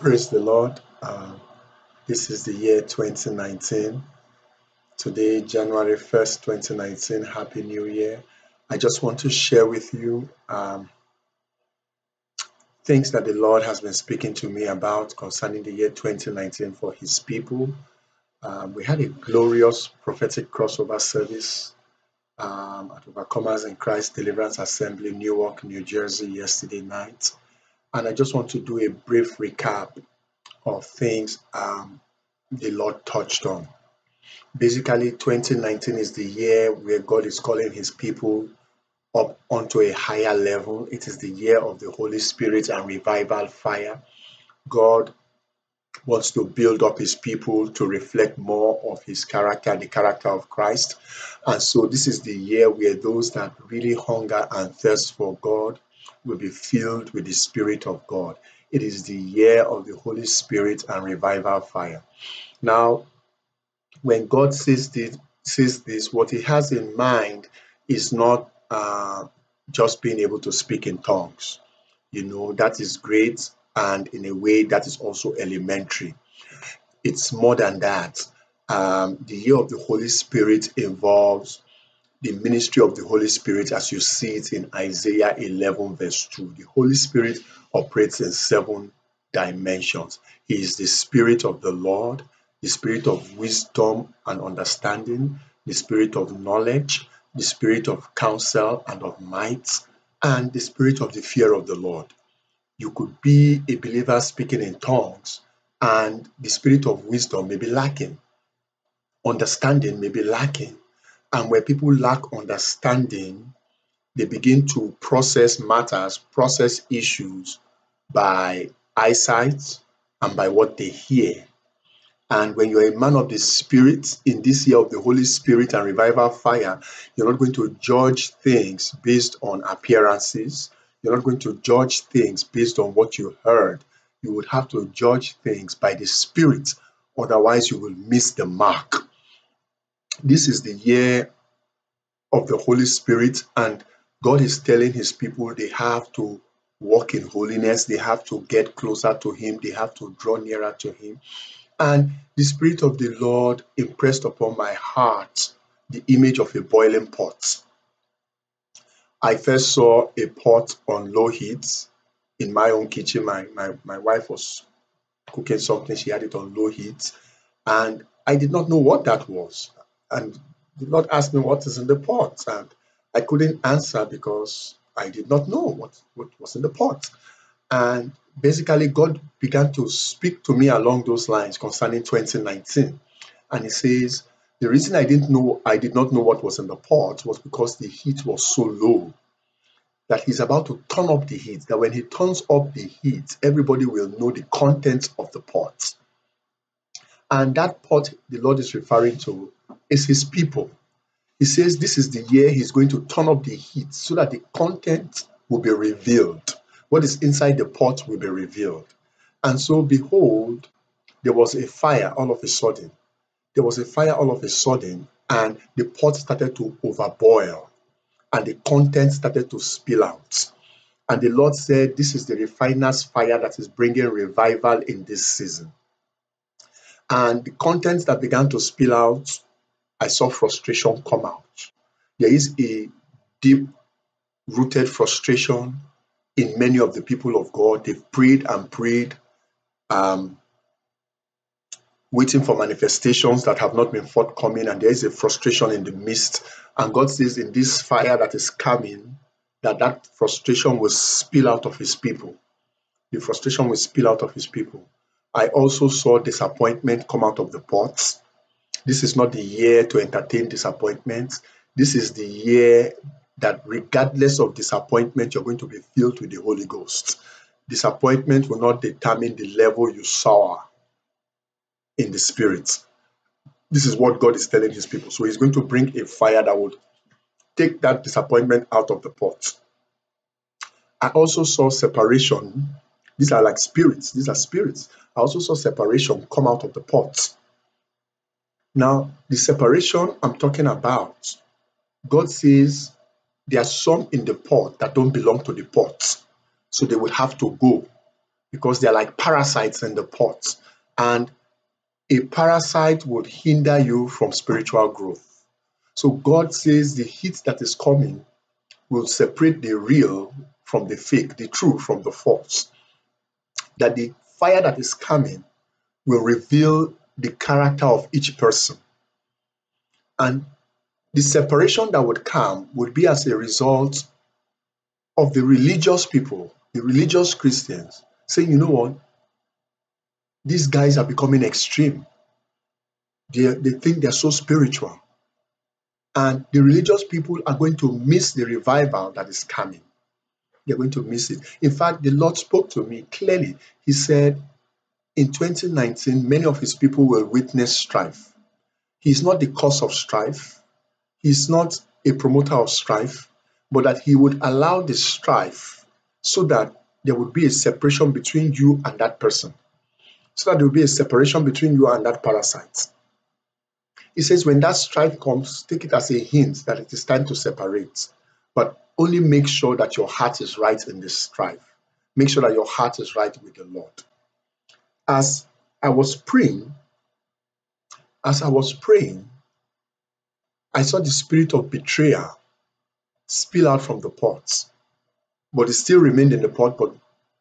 Praise the Lord. This is the year 2019. Today, January 1st, 2019. Happy New Year. I just want to share with you things that the Lord has been speaking to me about concerning the year 2019 for His people. We had a glorious prophetic crossover service at Overcomers in Christ Deliverance Assembly, Newark, New Jersey, yesterday night. And I just want to do a brief recap of things the Lord touched on. Basically, 2019 is the year where God is calling His people up onto a higher level. It is the year of the Holy Spirit and revival fire. God wants to build up His people to reflect more of His character, the character of Christ. And so this is the year where those that really hunger and thirst for God will be filled with the Spirit of God. It is the year of the Holy Spirit and revival fire. Now, when God says this, what He has in mind is not just being able to speak in tongues. That is great, and in a way that is also elementary. It's more than that. The year of the Holy Spirit involves the ministry of the Holy Spirit as you see it in Isaiah 11 verse 2. The Holy Spirit operates in 7 dimensions. He is the Spirit of the Lord, the Spirit of wisdom and understanding, the Spirit of knowledge, the Spirit of counsel and of might, and the Spirit of the fear of the Lord. You could be a believer speaking in tongues, and the Spirit of wisdom may be lacking. Understanding may be lacking. And where people lack understanding, they begin to process matters, process issues by eyesight and by what they hear. And when you're a man of the Spirit in this year of the Holy Spirit and revival fire, you're not going to judge things based on appearances. You're not going to judge things based on what you heard. You would have to judge things by the Spirit. Otherwise, you will miss the mark. This is the year of the Holy Spirit, and God is telling His people they have to walk in holiness. They have to get closer to Him. They have to draw nearer to Him. And the Spirit of the Lord impressed upon my heart the image of a boiling pot. I first saw a pot on low heat in my own kitchen. My wife was cooking something. She had it on low heat. And I did not know what that was. And the Lord asked me what is in the pot. And I couldn't answer because I did not know what was in the pot. And basically, God began to speak to me along those lines concerning 2019. And He says, the reason I did not know what was in the pot was because the heat was so low that He's about to turn up the heat. That when He turns up the heat, everybody will know the contents of the pot. And that pot the Lord is referring to is His people. He says this is the year He's going to turn up the heat so that the content will be revealed. What is inside the pot will be revealed. And so, behold, there was a fire all of a sudden. There was a fire all of a sudden, and the pot started to overboil, and the content started to spill out. And the Lord said, this is the refiner's fire that is bringing revival in this season. And the contents that began to spill out, I saw frustration come out. There is a deep-rooted frustration in many of the people of God. They've prayed and prayed, waiting for manifestations that have not been forthcoming, and there is a frustration in the midst. And God says in this fire that is coming, that frustration will spill out of His people. The frustration will spill out of His people. I also saw disappointment come out of the pot. This is not the year to entertain disappointment. This is the year that regardless of disappointment, you're going to be filled with the Holy Ghost. Disappointment will not determine the level you soar in the Spirit. This is what God is telling His people. So He's going to bring a fire that would take that disappointment out of the pot. I also saw separation. These are like spirits. These are spirits. I also saw separation come out of the pot. Now, the separation I'm talking about, God says there are some in the pot that don't belong to the pot. So they will have to go. because they're like parasites in the pot. And a parasite would hinder you from spiritual growth. So God says the heat that is coming will separate the real from the fake, the true from the false. That the fire that is coming will reveal the character of each person. And the separation that would come would be as a result of the religious people, the religious Christians, saying, you know what, these guys are becoming extreme. They think they're so spiritual. And the religious people are going to miss the revival that is coming. They're going to miss it. In fact, the Lord spoke to me clearly. He said, in 2019, many of his people will witness strife. He's not the cause of strife. He's not a promoter of strife, but that he would allow the strife so that there would be a separation between you and that person. So that there will be a separation between you and that parasite. He says, when that strife comes, take it as a hint that it is time to separate. But only make sure that your heart is right in this strife. Make sure that your heart is right with the Lord. As I was praying, I saw the spirit of betrayal spill out from the pot. But it still remained in the pot, but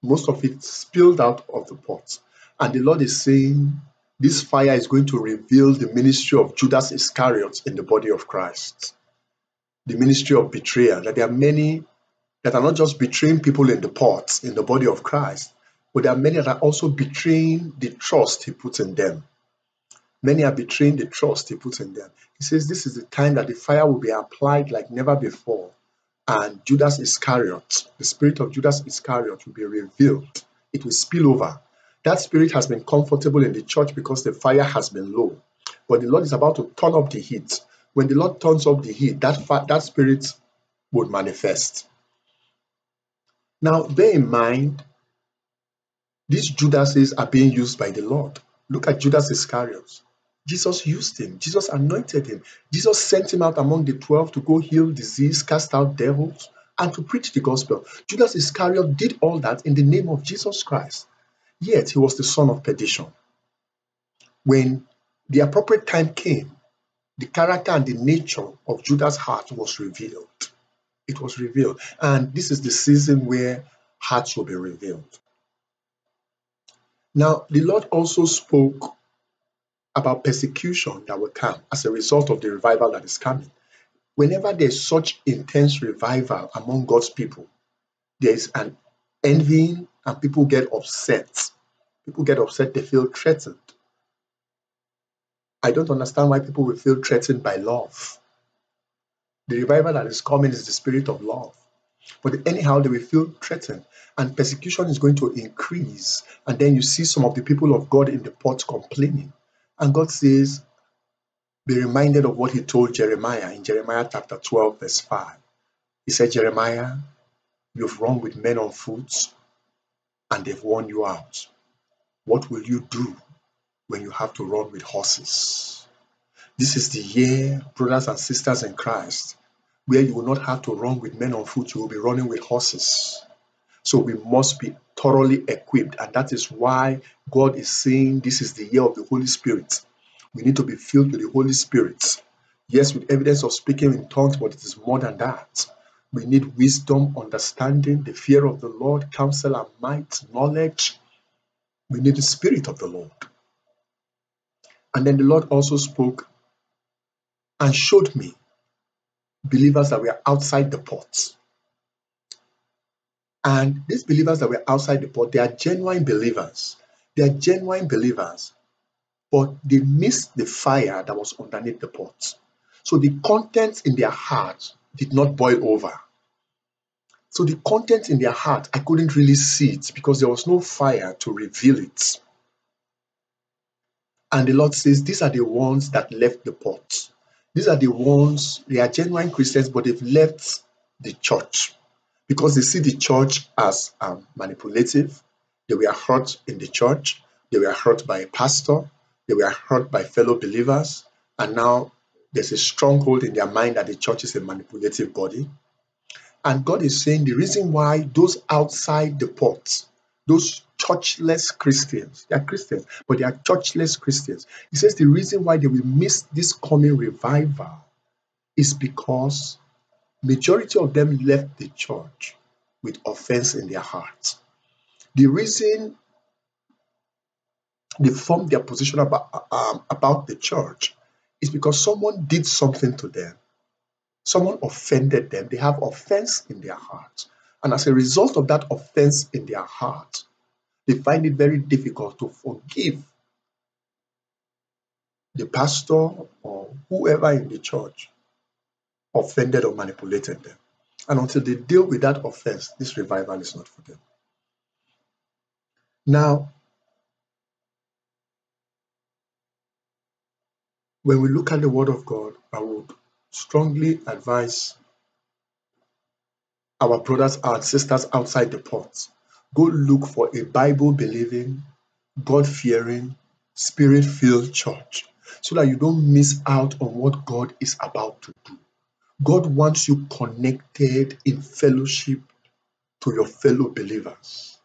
most of it spilled out of the pot. And the Lord is saying, this fire is going to reveal the ministry of Judas Iscariot in the body of Christ. The ministry of betrayal, that there are many that are not just betraying people in the pot, in the body of Christ, but there are many that are also betraying the trust he puts in them. Many are betraying the trust he puts in them. He says this is the time that the fire will be applied like never before. And Judas Iscariot, the spirit of Judas Iscariot will be revealed. It will spill over. That spirit has been comfortable in the church because the fire has been low. But the Lord is about to turn up the heat. When the Lord turns up the heat, that spirit would manifest. Now, bear in mind, these Judases are being used by the Lord. Look at Judas Iscariot. Jesus used him. Jesus anointed him. Jesus sent him out among the 12 to go heal disease, cast out devils, and to preach the gospel. Judas Iscariot did all that in the name of Jesus Christ. Yet he was the son of perdition. When the appropriate time came, the character and the nature of Judas' heart was revealed. It was revealed. And this is the season where hearts will be revealed. Now, the Lord also spoke about persecution that will come as a result of the revival that is coming. Whenever there's such intense revival among God's people, there is an envying and people get upset. People get upset, they feel threatened. I don't understand why people will feel threatened by love. The revival that is coming is the spirit of love. But anyhow, they will feel threatened and persecution is going to increase. And then you see some of the people of God in the pot complaining. And God says, be reminded of what he told Jeremiah in Jeremiah chapter 12, verse 5. He said, Jeremiah, you've run with men on foot and they've worn you out. What will you do when you have to run with horses? This is the year, brothers and sisters in Christ, where you will not have to run with men on foot, you will be running with horses. So we must be thoroughly equipped, and that is why God is saying this is the year of the Holy Spirit. We need to be filled with the Holy Spirit. Yes, with evidence of speaking in tongues, but it is more than that. We need wisdom, understanding, the fear of the Lord, counsel and might, knowledge. We need the Spirit of the Lord. And then the Lord also spoke and showed me believers that were outside the pot. And these believers that were outside the pot, they are genuine believers. They are genuine believers, but they missed the fire that was underneath the pot. So the contents in their heart did not boil over. So the content in their heart, I couldn't really see it because there was no fire to reveal it. And the Lord says, these are the ones that left the pot. These are the ones, they are genuine Christians, but they've left the church because they see the church as manipulative. They were hurt in the church. They were hurt by a pastor. They were hurt by fellow believers. And now there's a stronghold in their mind that the church is a manipulative body. And God is saying the reason why those outside the pot, those churchless Christians. They are Christians, but they are churchless Christians. He says the reason why they will miss this coming revival is because majority of them left the church with offense in their hearts. The reason they formed their position about the church is because someone did something to them. Someone offended them. They have offense in their heart. And as a result of that offense in their heart, they find it very difficult to forgive the pastor or whoever in the church offended or manipulated them. And until they deal with that offense, this revival is not for them. Now, when we look at the Word of God, I would strongly advise our brothers and sisters outside the ports, go look for a Bible-believing, God-fearing, Spirit-filled church so that you don't miss out on what God is about to do. God wants you connected in fellowship to your fellow believers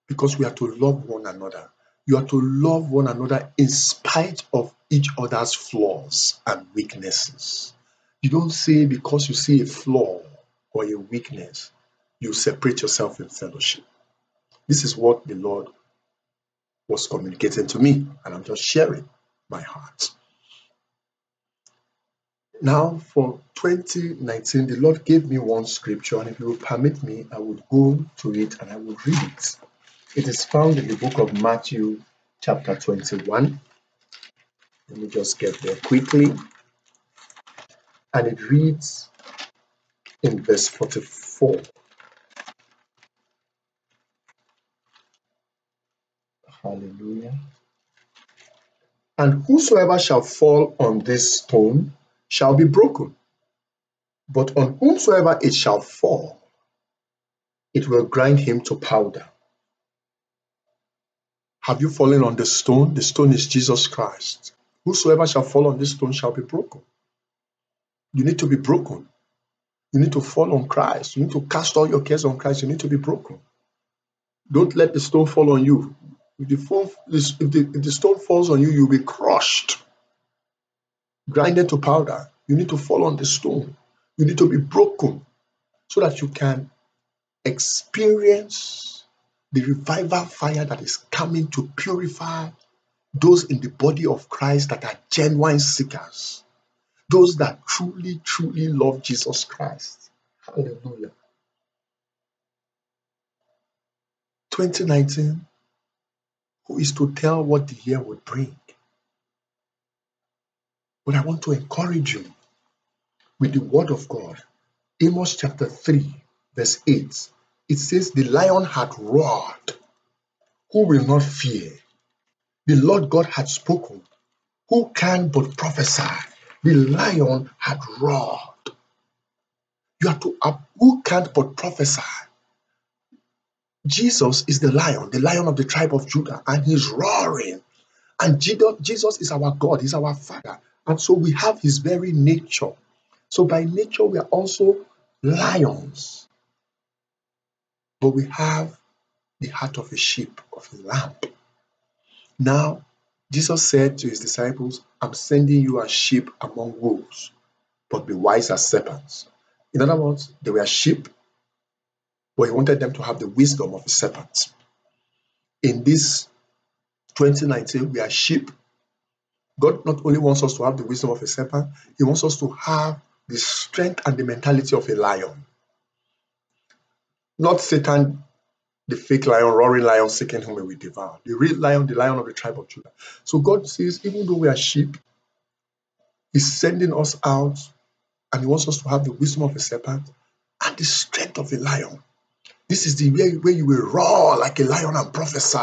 because we are to love one another. You are to love one another in spite of each other's flaws and weaknesses. You don't say because you see a flaw or a weakness, you separate yourself in fellowship. This is what the Lord was communicating to me, and I'm just sharing my heart. Now, for 2019, the Lord gave me one scripture, and if you will permit me, I would go to it and I will read it. It is found in the book of Matthew, chapter 21. Let me just get there quickly. And it reads in verse 44. Hallelujah. And whosoever shall fall on this stone shall be broken, but on whomsoever it shall fall, it will grind him to powder. Have you fallen on the stone? The stone is Jesus Christ. Whosoever shall fall on this stone shall be broken. You need to be broken. You need to fall on Christ. You need to cast all your cares on Christ. You need to be broken. Don't let the stone fall on you. If the stone falls on you, you'll be crushed, grinded to powder. You need to fall on the stone. You need to be broken so that you can experience the revival fire that is coming to purify those in the body of Christ that are genuine seekers, those that truly, truly love Jesus Christ. Hallelujah. 2019, who is to tell what the year would bring? But I want to encourage you with the word of God. Amos chapter 3, verse 8. It says, the lion had roared. Who will not fear? The Lord God had spoken. Who can but prophesy? The lion had roared. You are to who can't but prophesy? Jesus is the lion of the tribe of Judah, and he's roaring. And Jesus is our God, he's our Father. And so we have his very nature. So by nature, we are also lions. But we have the heart of a sheep, of a lamb. Now, Jesus said to his disciples, I'm sending you as sheep among wolves, but be wise as serpents. In other words, they were sheep, but he wanted them to have the wisdom of a serpent. In this 2019, we are sheep. God not only wants us to have the wisdom of a serpent, he wants us to have the strength and the mentality of a lion. Not Satan, the fake lion, roaring lion, seeking whom we will devour. The real lion, the lion of the tribe of Judah. So God says, even though we are sheep, he's sending us out and he wants us to have the wisdom of a serpent and the strength of a lion. This is the way you will roar like a lion and prophesy.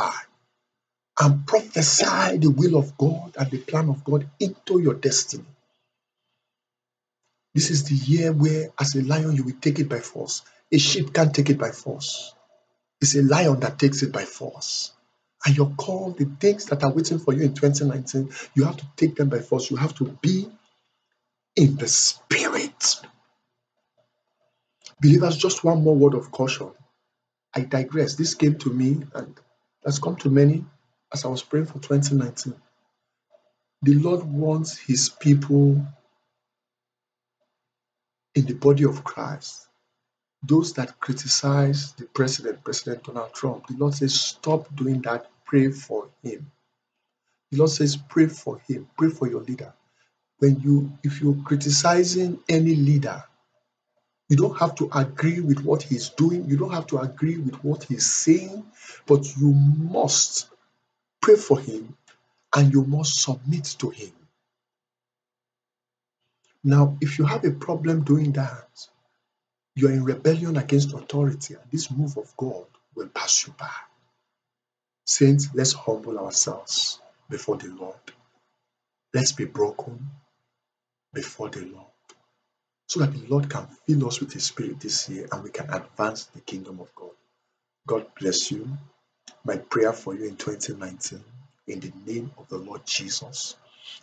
And prophesy the will of God and the plan of God into your destiny. This is the year where, as a lion, you will take it by force. A sheep can't take it by force. It's a lion that takes it by force. And you're called, the things that are waiting for you in 2019, you have to take them by force. You have to be in the spirit. Believers, just one more word of caution. I digress. This came to me, and has come to many as I was praying for 2019. The Lord wants his people in the body of Christ, those that criticize the president, President Donald Trump. The Lord says, stop doing that. Pray for him. The Lord says, pray for him. Pray for your leader. If you're criticizing any leader, you don't have to agree with what he's doing. You don't have to agree with what he's saying, but you must pray for him and you must submit to him. Now, if you have a problem doing that, you're in rebellion against authority, and this move of God will pass you by. Saints, let's humble ourselves before the Lord. Let's be broken before the Lord, so that the Lord can fill us with his Spirit this year and we can advance the kingdom of God. God bless you. My prayer for you in 2019, in the name of the Lord Jesus,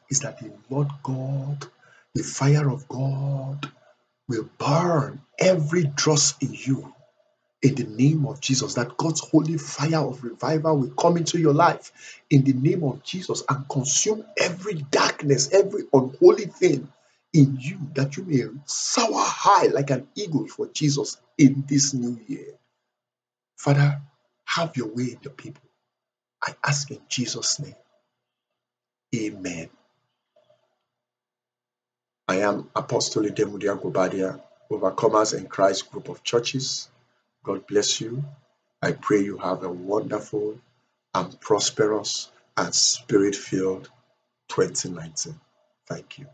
is that the Lord God, the fire of God, will burn every dross in you in the name of Jesus, that God's holy fire of revival will come into your life in the name of Jesus and consume every darkness, every unholy thing in you, that you may soar high like an eagle for Jesus in this new year. Father, have your way in the people. I ask in Jesus' name. Amen. I am Apostle Idemudia Gobadia, Overcomers in Christ group of churches. God bless you. I pray you have a wonderful and prosperous and spirit-filled 2019. Thank you.